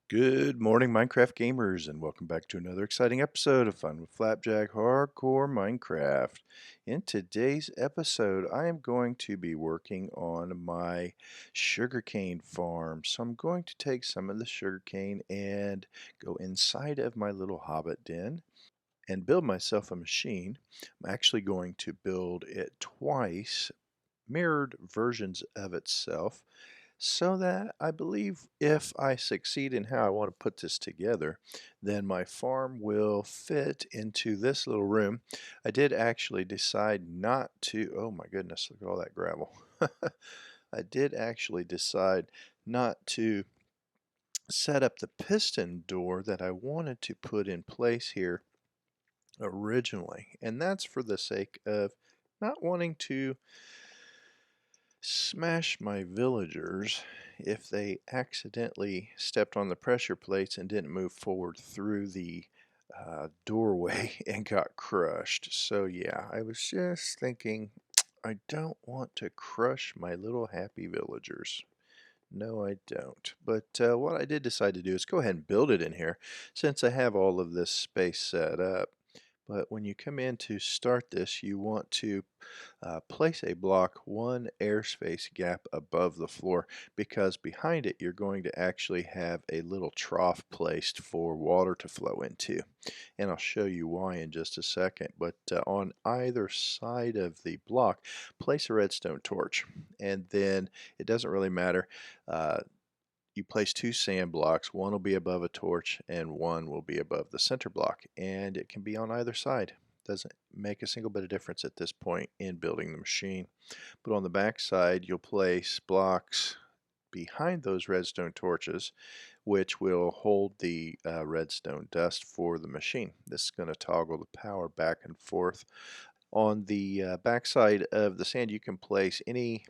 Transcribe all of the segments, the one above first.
Good morning, Minecraft gamers, and welcome back to another exciting episode of Fun with FlapJack Hardcore Minecraft. In today's episode, I am going to be working on my sugarcane farm. So I'm going to take some of the sugarcane and go inside of my little hobbit den and build myself a machine. I'm actually going to build it twice, mirrored versions of itself, so that I believe if I succeed in how I want to put this together, then my farm will fit into this little room. I did actually decide not to, oh my goodness, look at all that gravel. I did actually decide not to set up the piston door that I wanted to put in place here originally, and that's for the sake of not wanting to smash my villagers if they accidentally stepped on the pressure plates and didn't move forward through the doorway and got crushed. So yeah, I was just thinking, I don't want to crush my little happy villagers. No, I don't. But what I did decide to do is go ahead and build it in here since I have all of this space set up. But when you come in to start this, you want to place a block one airspace gap above the floor, because behind it you're going to actually have a little trough placed for water to flow into. And I'll show you why in just a second. But on either side of the block, place a redstone torch. And then it doesn't really matter. Uh, you place two sand blocks. One will be above a torch and one will be above the center block, and it can be on either side. Doesn't make a single bit of difference at this point in building the machine. But on the back side, you'll place blocks behind those redstone torches, which will hold the redstone dust for the machine. This is going to toggle the power back and forth. On the back side of the sand, you can place any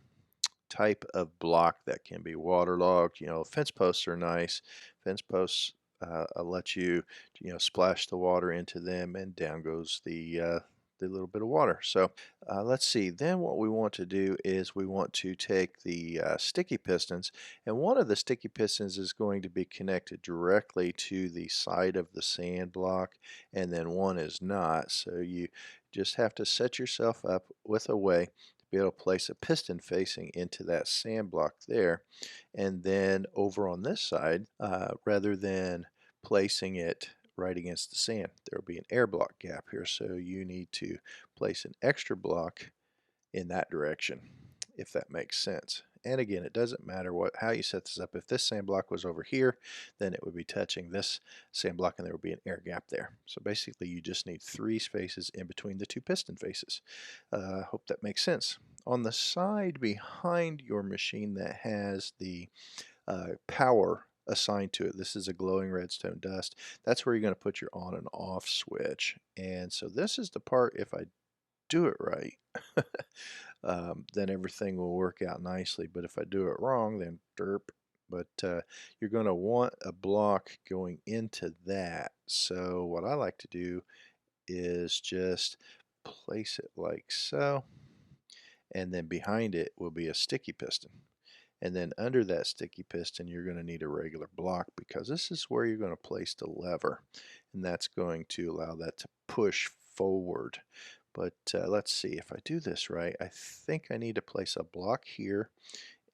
type of block that can be waterlogged. Fence posts are nice. Fence posts let you splash the water into them, and down goes the little bit of water. So let's see. Then what we want to do is we want to take the sticky pistons, and one of the sticky pistons is going to be connected directly to the side of the sand block, and then one is not. So you just have to set yourself up with a way be able to place a piston facing into that sand block there. And then over on this side, rather than placing it right against the sand, there will be an air block gap here. So you need to place an extra block in that direction, if that makes sense. And again, it doesn't matter how you set this up. If this sand block was over here, then it would be touching this sand block and there would be an air gap there. So basically you just need three spaces in between the two piston faces. Hope that makes sense. On the side behind your machine that has the power assigned to it, this is a glowing redstone dust, that's where you're going to put your on and off switch. And so this is the part, if I do it right, then everything will work out nicely. But if I do it wrong, then derp. But you're going to want a block going into that. So what I like to do is just place it like so, and then behind it will be a sticky piston. And then under that sticky piston, you're going to need a regular block, because this is where you're going to place the lever, and that's going to allow that to push forward. But let's see, if I do this right, I think I need to place a block here,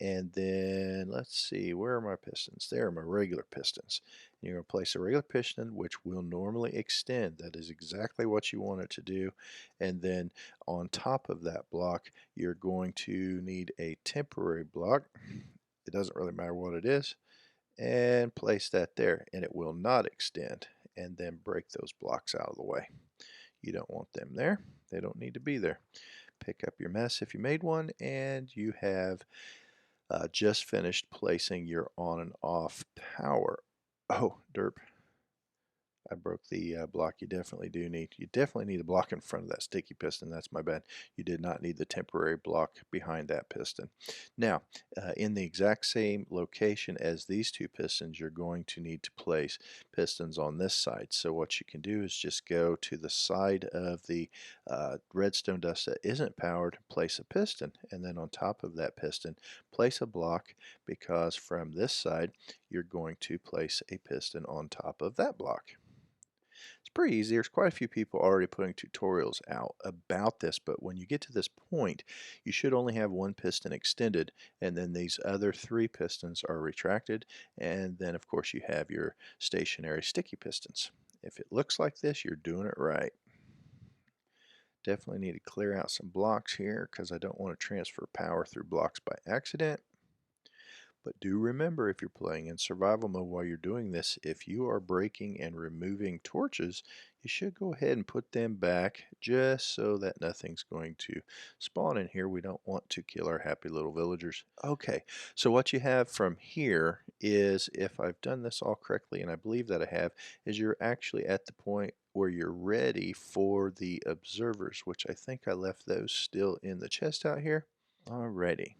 and then let's see, where are my pistons? There are my regular pistons. And you're going to place a regular piston, which will normally extend. That is exactly what you want it to do. And then on top of that block, you're going to need a temporary block. It doesn't really matter what it is. And place that there, and it will not extend. And then break those blocks out of the way. You don't want them there. They don't need to be there. Pick up your mess if you made one, and you have just finished placing your on and off power. Oh, derp. I broke the block. You definitely need a block in front of that sticky piston. That's my bad. You did not need the temporary block behind that piston. Now, in the exact same location as these two pistons, you're going to need to place pistons on this side. So what you can do is just go to the side of the redstone dust that isn't powered, place a piston, and then on top of that piston, place a block, because from this side, you're going to place a piston on top of that block. It's pretty easy. There's quite a few people already putting tutorials out about this, but when you get to this point, you should only have one piston extended, and then these other three pistons are retracted, and then of course you have your stationary sticky pistons. If it looks like this, you're doing it right. Definitely need to clear out some blocks here because I don't want to transfer power through blocks by accident. But do remember, if you're playing in survival mode while you're doing this, if you are breaking and removing torches, you should go ahead and put them back just so that nothing's going to spawn in here. We don't want to kill our happy little villagers. Okay, so what you have from here is, if I've done this all correctly, and I believe that I have, is you're actually at the point where you're ready for the observers, which I think I left those still in the chest out here. Alrighty.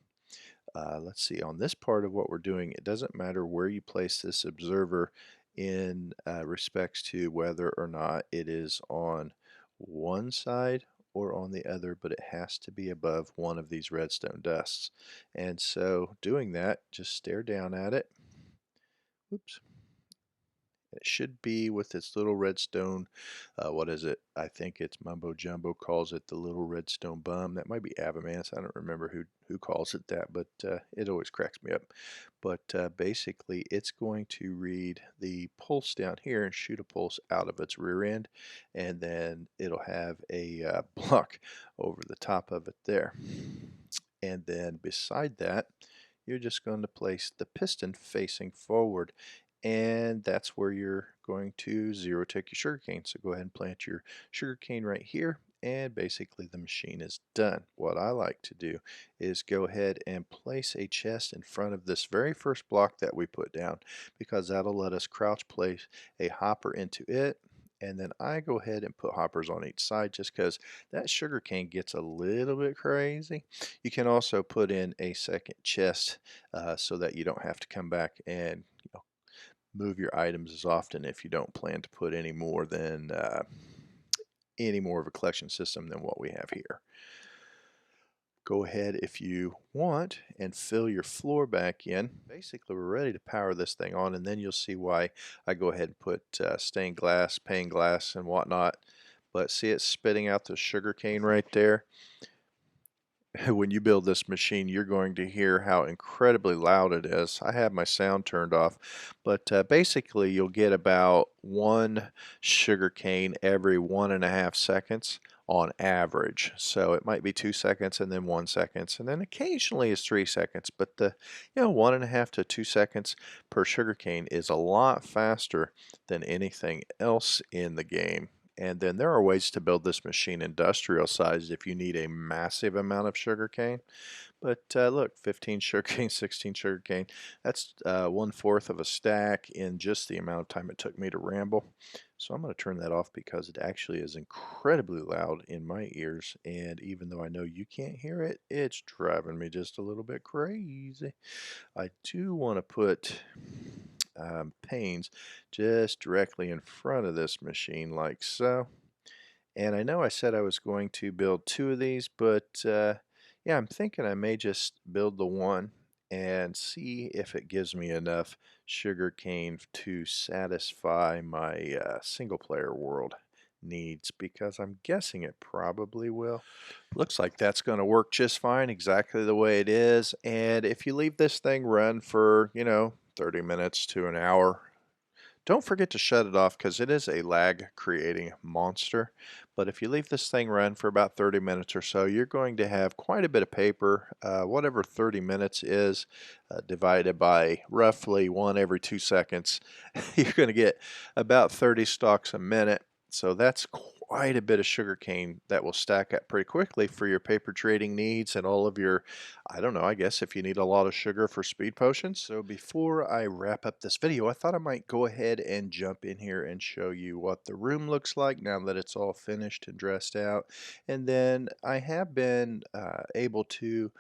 Let's see, on this part of what we're doing, it doesn't matter where you place this observer in respects to whether or not it is on one side or on the other, but it has to be above one of these redstone dusts. And so doing that, just stare down at it. Oops. It should be with its little redstone, what is it? I think it's Mumbo Jumbo calls it the little redstone bum. That might be Avamance. I don't remember who calls it that, but it always cracks me up. But basically, it's going to read the pulse down here and shoot a pulse out of its rear end, and then it'll have a block over the top of it there. And then beside that, you're just going to place the piston facing forward, and that's where you're going to zero tick your sugarcane. So go ahead and plant your sugarcane right here, and basically the machine is done. What I like to do is go ahead and place a chest in front of this very first block that we put down, because that'll let us crouch place a hopper into it. And then I go ahead and put hoppers on each side, just because that sugarcane gets a little bit crazy. You can also put in a second chest so that you don't have to come back and move your items as often if you don't plan to put any more of a collection system than what we have here. Go ahead if you want and fill your floor back in. Basically, we're ready to power this thing on, and then you'll see why I go ahead and put stained glass, pane glass, and whatnot. But see it spitting out the sugar cane right there? When you build this machine, you're going to hear how incredibly loud it is. I have my sound turned off, but basically you'll get about one sugar cane every 1.5 seconds on average. So it might be 2 seconds and then 1 second, and then occasionally it's 3 seconds, but the 1.5 to 2 seconds per sugar cane is a lot faster than anything else in the game. And then there are ways to build this machine industrial sized if you need a massive amount of sugarcane. But look, 15 sugarcane, 16 sugarcane, that's 1/4 of a stack in just the amount of time it took me to ramble. So I'm going to turn that off because it actually is incredibly loud in my ears. And even though I know you can't hear it, it's driving me just a little bit crazy. I do want to put panes just directly in front of this machine like so. And I know I said I was going to build 2 of these, but yeah, I'm thinking I may just build the one and see if it gives me enough sugarcane to satisfy my single player world needs, because I'm guessing it probably will. Looks like that's going to work just fine, exactly the way it is. And if you leave this thing run for 30 minutes to an hour, don't forget to shut it off, because it is a lag creating monster. But if you leave this thing run for about 30 minutes or so, you're going to have quite a bit of paper. Whatever 30 minutes is divided by roughly 1 every 2 seconds, you're going to get about 30 stalks a minute. So that's quite a bit of sugar cane that will stack up pretty quickly for your paper trading needs and all of your, I don't know, I guess if you need a lot of sugar for speed potions. So before I wrap up this video, I thought I might go ahead and jump in here and show you what the room looks like now that it's all finished and dressed out. And then I have been able to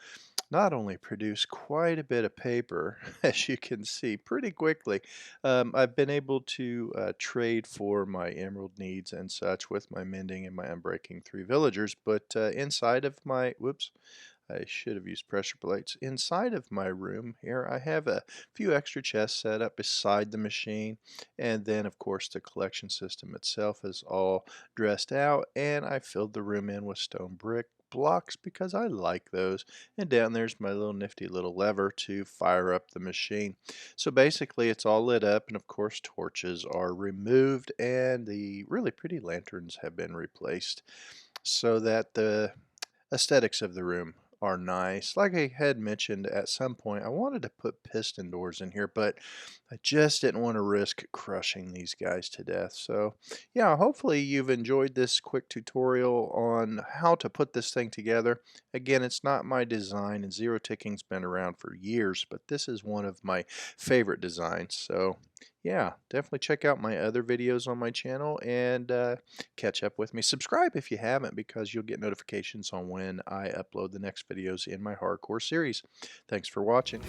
not only produce quite a bit of paper, as you can see, pretty quickly. I've been able to trade for my emerald needs and such with my mending and my unbreaking 3 villagers, but inside of my, whoops, I should have used pressure plates. Inside of my room here, I have a few extra chests set up beside the machine, and then of course the collection system itself is all dressed out, and I filled the room in with stone brick blocks because I like those. And down there's my little nifty little lever to fire up the machine. So basically it's all lit up, and of course torches are removed, and the really pretty lanterns have been replaced so that the aesthetics of the room are nice. Like I had mentioned at some point, I wanted to put piston doors in here, but I just didn't want to risk crushing these guys to death. So yeah, hopefully you've enjoyed this quick tutorial on how to put this thing together. Again, it's not my design, and zero ticking's been around for years, but this is one of my favorite designs. So yeah, definitely check out my other videos on my channel and catch up with me. Subscribe if you haven't, because you'll get notifications on when I upload the next videos in my hardcore series. Thanks for watching.